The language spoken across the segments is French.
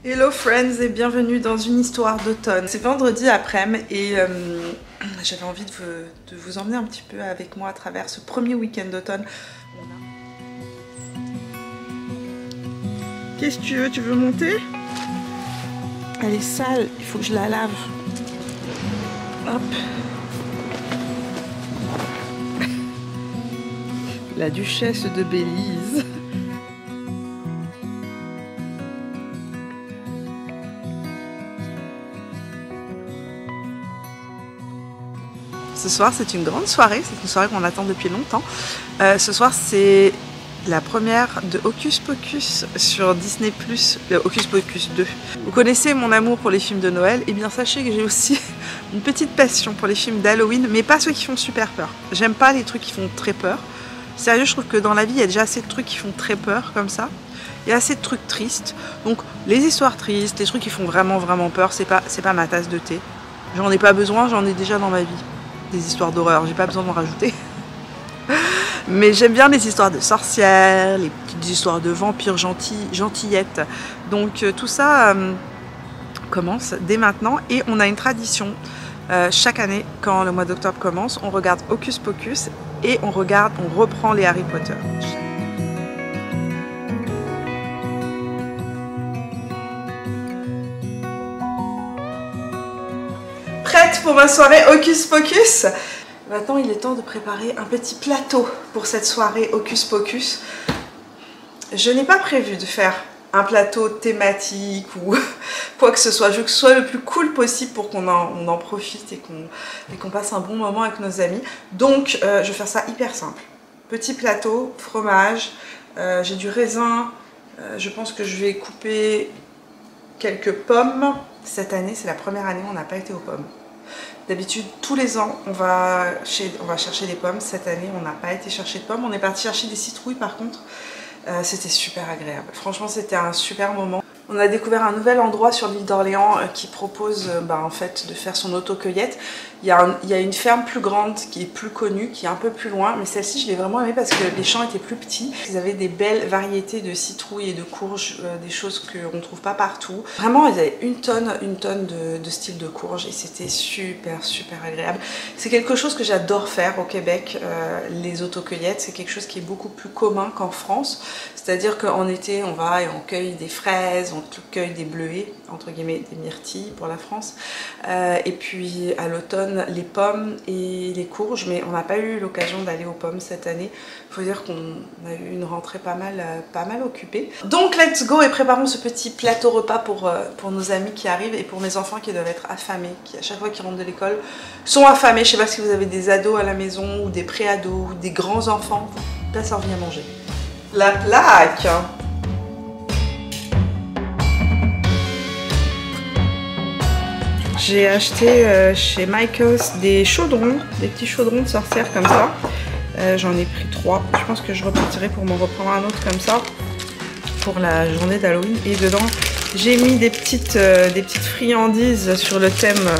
Hello friends et bienvenue dans une histoire d'automne. C'est vendredi après-midi et j'avais envie de vous emmener un petit peu avec moi à travers ce premier week-end d'automne. Qu'est-ce que tu veux? Tu veux monter? Elle est sale, il faut que je la lave. Hop. La duchesse de Belize. Ce soir, c'est une grande soirée, c'est une soirée qu'on attend depuis longtemps. Ce soir, c'est la première de Hocus Pocus sur Disney+, Hocus Pocus 2. Vous connaissez mon amour pour les films de Noël, et bien sachez que j'ai aussi une petite passion pour les films d'Halloween, mais pas ceux qui font super peur. J'aime pas les trucs qui font très peur. Sérieux, je trouve que dans la vie, il y a déjà assez de trucs qui font très peur, comme ça. Il y a assez de trucs tristes. Donc, les histoires tristes, les trucs qui font vraiment peur, c'est pas ma tasse de thé. J'en ai pas besoin, j'en ai déjà dans ma vie. Des histoires d'horreur, j'ai pas besoin d'en rajouter. Mais j'aime bien les histoires de sorcières, les petites histoires de vampires gentillettes. Donc tout ça commence dès maintenant et on a une tradition. Chaque année, quand le mois d'octobre commence, on regarde Hocus Pocus et on reprend les Harry Potter. Prête pour ma soirée Hocus Pocus? Maintenant, il est temps de préparer un petit plateau pour cette soirée Hocus Pocus. Je n'ai pas prévu de faire un plateau thématique ou quoi que ce soit. Je veux que ce soit le plus cool possible pour qu'on en profite et qu'on passe un bon moment avec nos amis. Donc, je vais faire ça hyper simple. Petit plateau, fromage, j'ai du raisin. Je pense que je vais couper quelques pommes. Cette année, c'est la première année où on n'a pas été aux pommes. D'habitude, tous les ans, on va chercher des pommes. Cette année, on n'a pas été chercher de pommes. On est parti chercher des citrouilles par contre. C'était super agréable. Franchement, c'était un super moment. On a découvert un nouvel endroit sur l'île d'Orléans qui propose en fait, de faire son autocueillette. Il y a une ferme plus grande qui est plus connue, qui est un peu plus loin. Mais celle-ci, je l'ai vraiment aimée parce que les champs étaient plus petits. Ils avaient des belles variétés de citrouilles et de courges, des choses qu'on ne trouve pas partout. Vraiment, ils avaient une tonne de style de courges et c'était super agréable. C'est quelque chose que j'adore faire au Québec, les autocueillettes. C'est quelque chose qui est beaucoup plus commun qu'en France. C'est-à-dire qu'en été, on va et on cueille des fraises, on cueille des bleuets, entre guillemets des myrtilles pour la France. Et puis à l'automne, les pommes et les courges, mais on n'a pas eu l'occasion d'aller aux pommes cette année. Il faut dire qu'on a eu une rentrée pas mal occupée. Donc let's go et préparons ce petit plateau repas pour nos amis qui arrivent et pour mes enfants qui doivent être affamés, qui à chaque fois qu'ils rentrent de l'école sont affamés. Je sais pas si vous avez des ados à la maison ou des pré-ados ou des grands enfants, pas envie à manger. La plaque. J'ai acheté chez Michaels des chaudrons, des petits chaudrons de sorcières comme ça. J'en ai pris 3. Je pense que je repartirai pour m'en reprendre un autre comme ça pour la journée d'Halloween. Et dedans, j'ai mis des petites friandises sur le thème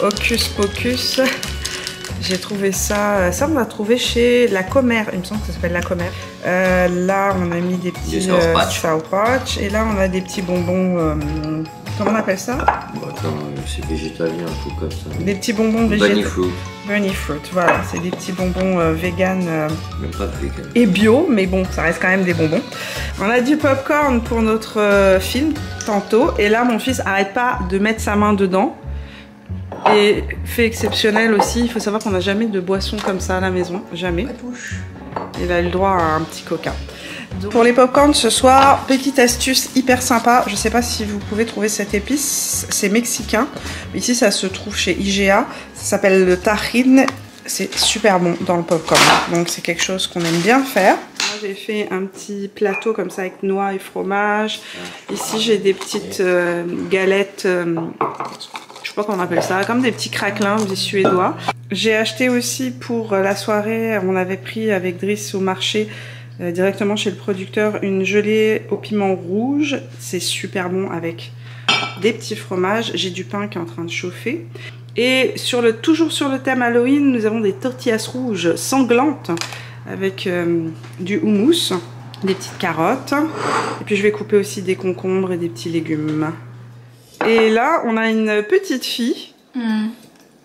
Hocus Pocus. J'ai trouvé ça, on a trouvé chez La Commère, il me semble que ça s'appelle La Commère. Là, on a mis des petits Sour Patch. Et là, on a des petits bonbons, comment on appelle ça? Attends, c'est végétalien, un truc comme ça. Des petits bonbons végétaliens. Bunny fruit. Bunny fruit, voilà, c'est des petits bonbons vegan. Même pas vegan. Et bio, mais bon, ça reste quand même des bonbons. On a du popcorn pour notre film, tantôt. Et là, mon fils arrête pas de mettre sa main dedans. Et fait exceptionnel aussi, il faut savoir qu'on n'a jamais de boisson comme ça à la maison, jamais. Il a eu le droit à un petit coca. Donc, pour les popcorn ce soir, petite astuce hyper sympa, je sais pas si vous pouvez trouver cette épice, c'est mexicain. Ici ça se trouve chez IGA, ça s'appelle le tahine, c'est super bon dans le popcorn. Donc c'est quelque chose qu'on aime bien faire. Moi j'ai fait un petit plateau comme ça avec noix et fromage. Ici j'ai des petites galettes... je sais pas comment on appelle ça, comme des petits craquelins, des suédois. J'ai acheté aussi pour la soirée, on avait pris avec Driss au marché, directement chez le producteur, une gelée au piment rouge. C'est super bon avec des petits fromages. J'ai du pain qui est en train de chauffer. Et toujours sur le thème Halloween, nous avons des tortillas rouges sanglantes avec du houmous. des petites carottes. Et puis je vais couper aussi des concombres et des petits légumes. Et là, on a une petite fille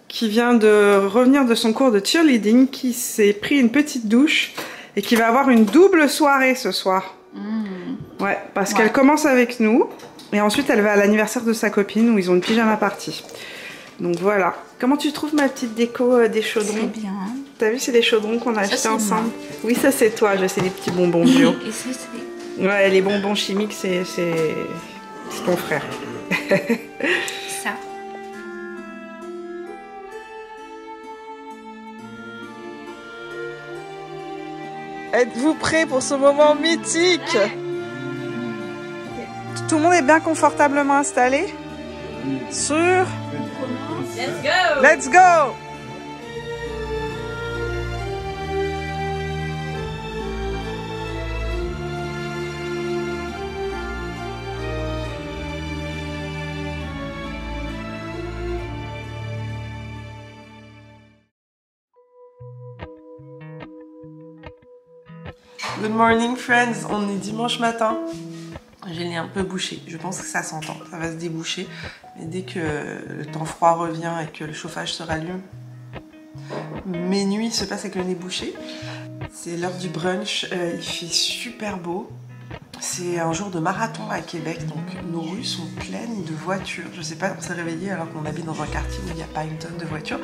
qui vient de revenir de son cours de cheerleading, qui s'est pris une petite douche et qui va avoir une double soirée ce soir. Ouais, parce qu'elle commence avec nous et ensuite elle va à l'anniversaire de sa copine où ils ont une pyjama party. Donc voilà. Comment tu trouves ma petite déco des chaudrons? C'est bien. T'as vu, c'est des chaudrons qu'on a achetés ensemble. Oui, ça c'est toi, je sais, les petits bonbons bio. Et ça, c'est... Ouais, les bonbons chimiques, c'est ton frère. ça. Êtes-vous prêts pour ce moment mythique? Tout le monde est bien confortablement installé? Sur... Let's go! Let's go! Good morning friends, on est dimanche matin. J'ai le nez un peu bouché, je pense que ça s'entend, ça va se déboucher. Mais dès que le temps froid revient et que le chauffage se rallume, mes nuits se passent avec le nez bouché. C'est l'heure du brunch, il fait super beau. C'est un jour de marathon à Québec, donc nos rues sont pleines de voitures. Je sais pas, on s'est réveillé alors qu'on habite dans un quartier où il n'y a pas une tonne de voitures.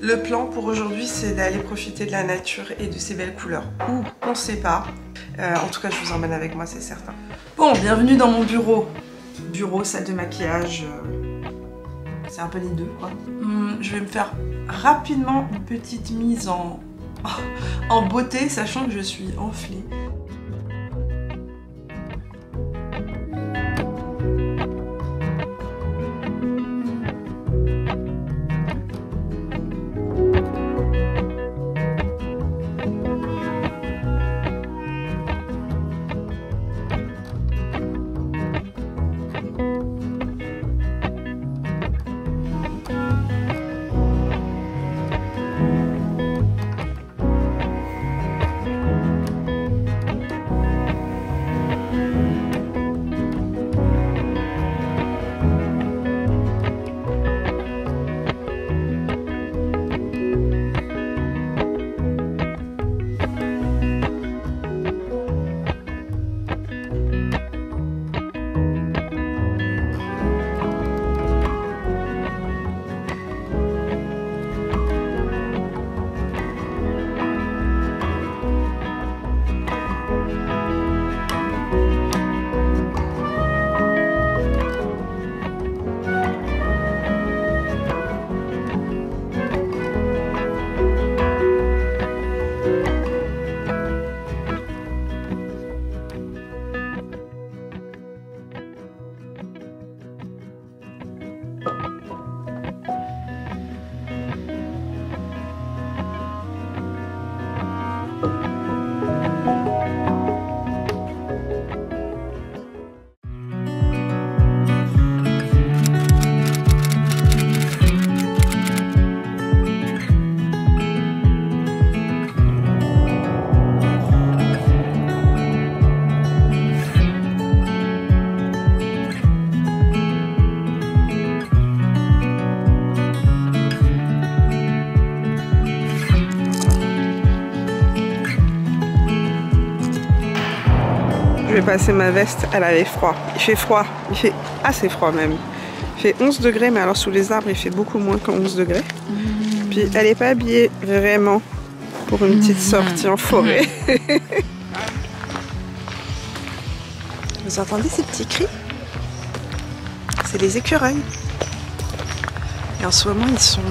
Le plan pour aujourd'hui, c'est d'aller profiter de la nature et de ses belles couleurs. Où on ne sait pas. En tout cas, je vous emmène avec moi, c'est certain. Bon, bienvenue dans mon bureau. Bureau, salle de maquillage. C'est un peu les deux, quoi. Je vais me faire rapidement une petite mise en beauté, sachant que je suis enflée. Je vais passer ma veste, elle avait froid. Il fait froid, il fait assez froid même. Il fait 11 degrés, mais alors sous les arbres, il fait beaucoup moins que 11 degrés. Puis elle n'est pas habillée vraiment pour une petite sortie en forêt. Vous entendez ces petits cris? C'est les écureuils. Et en ce moment, ils sont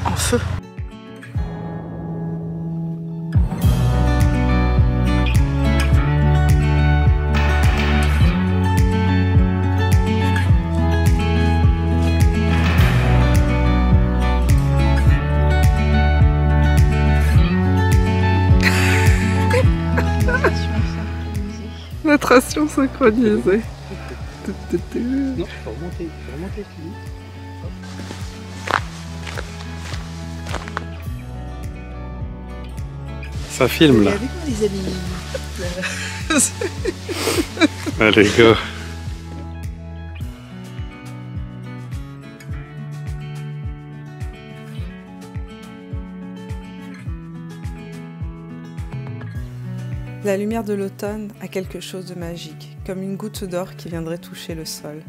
en feu. Natation synchronisée. Non, je peux remonter, Ça filme là. Regardez quoi les amis. Allez, go. La lumière de l'automne a quelque chose de magique, comme une goutte d'or qui viendrait toucher le sol.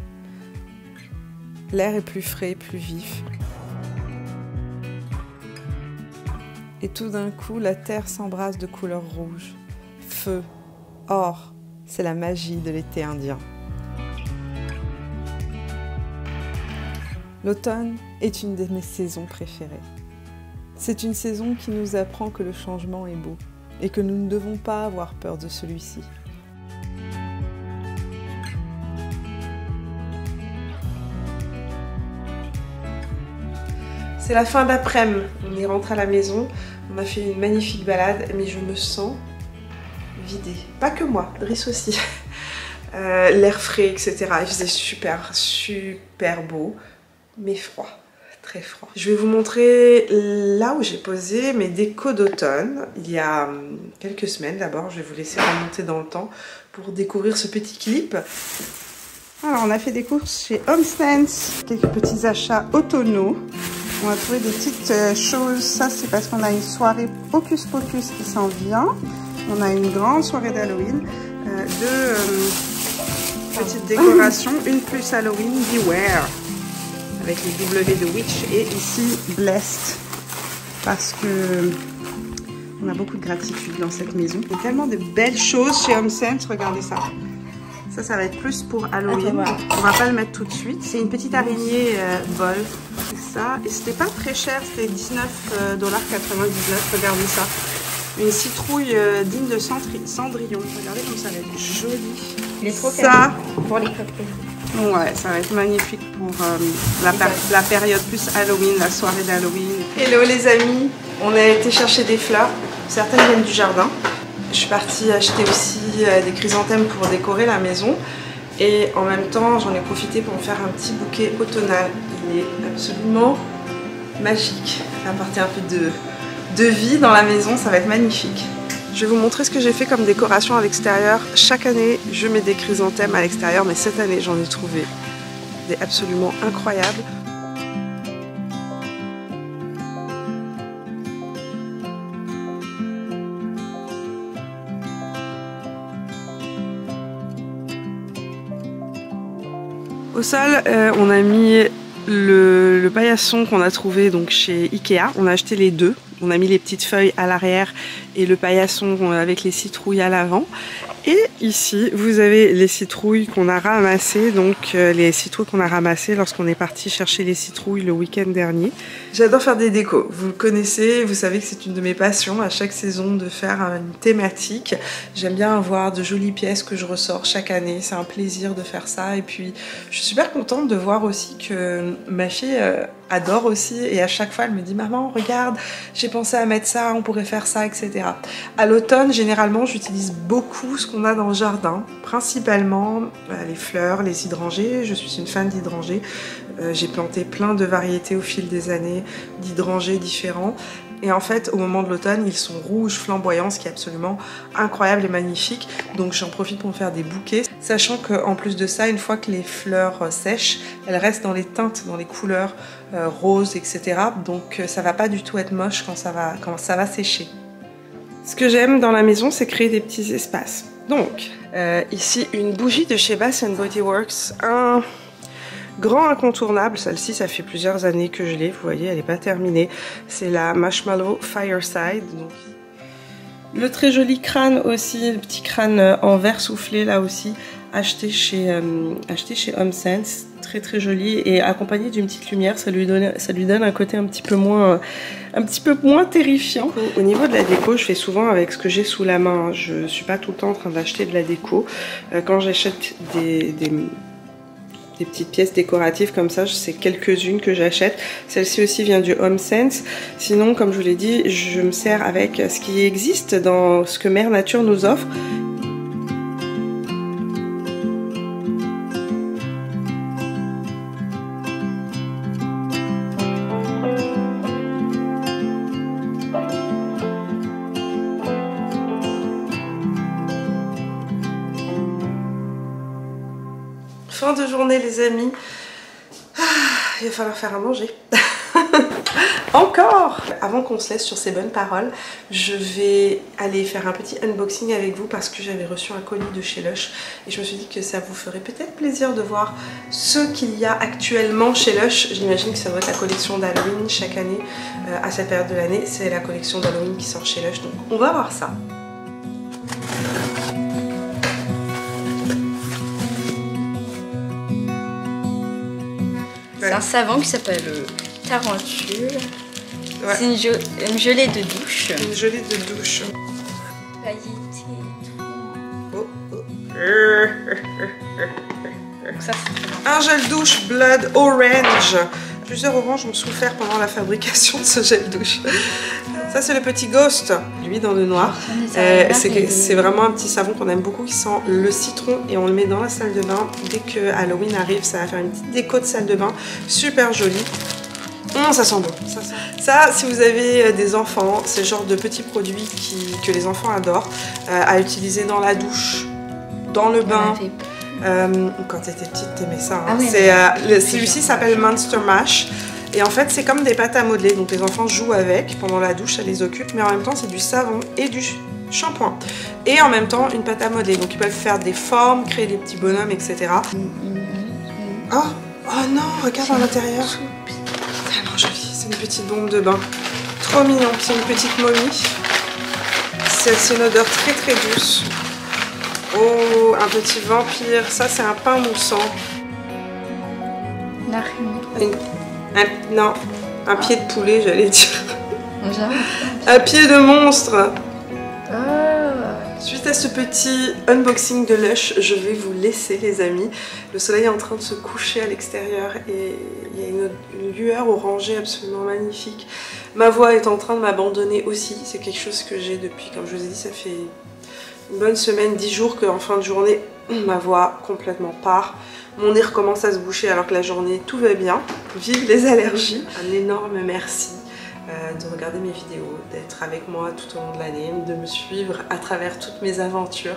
L'air est plus frais, plus vif. Et tout d'un coup, la terre s'embrase de couleur rouge. Feu, or, c'est la magie de l'été indien. L'automne est une de mes saisons préférées. C'est une saison qui nous apprend que le changement est beau et que nous ne devons pas avoir peur de celui-ci. C'est la fin d'après-midi, on est rentré à la maison, on a fait une magnifique balade, mais je me sens vidée. Pas que moi, Driss aussi. L'air frais, etc. Il faisait super beau, mais froid. Très froid. Je vais vous montrer là où j'ai posé mes décos d'automne il y a quelques semaines. D'abord, je vais vous laisser remonter dans le temps pour découvrir ce petit clip. Alors, on a fait des courses chez HomeSense, quelques petits achats automnaux. On a trouvé des petites choses. Ça, c'est parce qu'on a une soirée Hocus Pocus qui s'en vient. On a une grande soirée d'Halloween. Deux petites décorations. Une plus Halloween, Beware, avec les W de Witch, et ici Blessed, parce que on a beaucoup de gratitude dans cette maison. Il y a tellement de belles choses chez HomeSense, regardez ça. Ça va être plus pour Halloween. On va pas le mettre tout de suite. C'est une petite araignée bol. C'est ça. Et c'était pas très cher, c'était $19,99. Regardez ça. Une citrouille digne de Cendrillon. Regardez comme ça va être joli. Il est trop ça pour les cocktails. Ouais, ça va être magnifique pour la période plus Halloween, la soirée d'Halloween. Hello les amis, on a été chercher des fleurs. Certaines viennent du jardin. Je suis partie acheter aussi des chrysanthèmes pour décorer la maison. Et en même temps, j'en ai profité pour me faire un petit bouquet automnal. Il est absolument magique. Apporter un peu de vie dans la maison, ça va être magnifique. Je vais vous montrer ce que j'ai fait comme décoration à l'extérieur. Chaque année, je mets des chrysanthèmes à l'extérieur, mais cette année, j'en ai trouvé des absolument incroyables. Au sol, on a mis le paillasson qu'on a trouvé donc chez Ikea. On a acheté les deux. On a mis les petites feuilles à l'arrière et le paillasson avec les citrouilles à l'avant. Et ici, vous avez les citrouilles qu'on a ramassées, donc les citrouilles qu'on a ramassées lorsqu'on est parti chercher les citrouilles le week-end dernier. J'adore faire des décos, vous le connaissez, vous savez que c'est une de mes passions à chaque saison de faire une thématique. J'aime bien avoir de jolies pièces que je ressors chaque année, c'est un plaisir de faire ça. Et puis, je suis super contente de voir aussi que ma fille adore aussi, et à chaque fois elle me dit « Maman, regarde, j'ai pensé à mettre ça, on pourrait faire ça, etc. » À l'automne, généralement, j'utilise beaucoup ce qu'on a dans le jardin, principalement les fleurs, les hydrangées. Je suis une fan d'hydrangées. J'ai planté plein de variétés au fil des années d'hydrangées différents. Et en fait, au moment de l'automne, ils sont rouges, flamboyants, ce qui est absolument incroyable et magnifique. Donc j'en profite pour me faire des bouquets. Sachant qu'en plus de ça, une fois que les fleurs sèchent, elles restent dans les teintes, dans les couleurs roses, etc. Donc ça va pas du tout être moche quand ça va sécher. Ce que j'aime dans la maison, c'est créer des petits espaces. Donc, ici, une bougie de chez Bath & Body Works. Un grand incontournable, celle-ci, ça fait plusieurs années que je l'ai. Vous voyez, elle n'est pas terminée. C'est la Marshmallow Fireside. Donc, le très joli crâne aussi, le petit crâne en verre soufflé, là aussi, acheté chez HomeSense. Très très joli et accompagné d'une petite lumière, ça lui donne un côté un petit peu moins terrifiant. Au niveau de la déco, je fais souvent avec ce que j'ai sous la main. Je suis pas tout le temps en train d'acheter de la déco. Quand j'achète des petites pièces décoratives comme ça, c'est quelques-unes que j'achète. Celle-ci aussi vient du HomeSense. Sinon, comme je vous l'ai dit, je me sers avec ce qui existe dans ce que Mère Nature nous offre. Fin de journée les amis. Il va falloir faire à manger. Encore. Avant qu'on se laisse sur ces bonnes paroles, je vais aller faire un petit unboxing avec vous parce que j'avais reçu un colis de chez Lush et je me suis dit que ça vous ferait peut-être plaisir de voir ce qu'il y a actuellement chez Lush. J'imagine que ça doit être la collection d'Halloween chaque année à cette période de l'année. C'est la collection d'Halloween qui sort chez Lush, donc on va voir ça. C'est un savon qui s'appelle Tarentule. Ouais. C'est une gelée de douche. Une gelée de douche. Pailleté. Oh, oh. Donc ça, c'est très bon. Un gel douche Blood Orange. Plusieurs oranges ont souffert pendant la fabrication de ce gel douche. Ça c'est le petit Ghost, lui dans le noir. C'est vraiment un petit savon qu'on aime beaucoup qui sent le citron et on le met dans la salle de bain. Dès que Halloween arrive, ça va faire une petite déco de salle de bain super jolie. Ça sent bon. Ça, si vous avez des enfants, c'est le genre de petits produits que les enfants adorent à utiliser dans la douche, dans le bain. Quand t'étais petite, t'aimais ça. Hein. Ah oui, celui-ci s'appelle Monster Mash. Et en fait, c'est comme des pâtes à modeler. Donc les enfants jouent avec pendant la douche, ça les occupe. Mais en même temps, c'est du savon et du shampoing. Et en même temps, une pâte à modeler. Donc ils peuvent faire des formes, créer des petits bonhommes, etc. Oh non, regarde à l'intérieur. Tellement joli. C'est une petite bombe de bain. Trop mignon. C'est une petite momie. C'est une odeur très très douce. Oh, un petit vampire. Ça, c'est un pain moussant. Non, un pied de poulet, j'allais dire. Un pied de monstre. Suite à ce petit unboxing de Lush, je vais vous laisser les amis. Le soleil est en train de se coucher à l'extérieur et il y a une lueur orangée absolument magnifique. Ma voix est en train de m'abandonner aussi. C'est quelque chose que j'ai depuis, comme je vous ai dit, ça fait une bonne semaine, 10 jours qu'en fin de journée, ma voix complètement part. Mon nez recommence à se boucher alors que la journée, tout va bien. Vive les allergies. Un énorme merci de regarder mes vidéos, d'être avec moi tout au long de l'année, de me suivre à travers toutes mes aventures.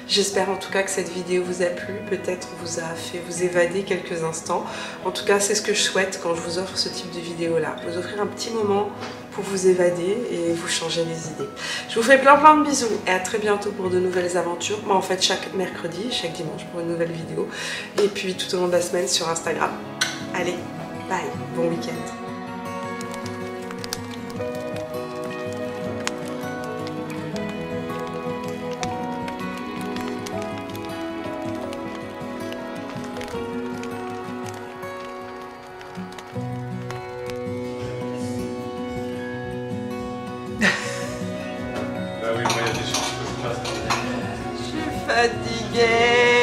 J'espère en tout cas que cette vidéo vous a plu, peut-être vous a fait vous évader quelques instants. En tout cas, c'est ce que je souhaite quand je vous offre ce type de vidéo-là. Vous offrir un petit moment pour vous évader et vous changer les idées. Je vous fais plein de bisous et à très bientôt pour de nouvelles aventures. Moi en fait chaque mercredi, chaque dimanche pour une nouvelle vidéo. Et puis tout au long de la semaine sur Instagram. Allez, bye, bon week-end. Bah oui, moi il y a des choses que je passe. Je suis fatiguée.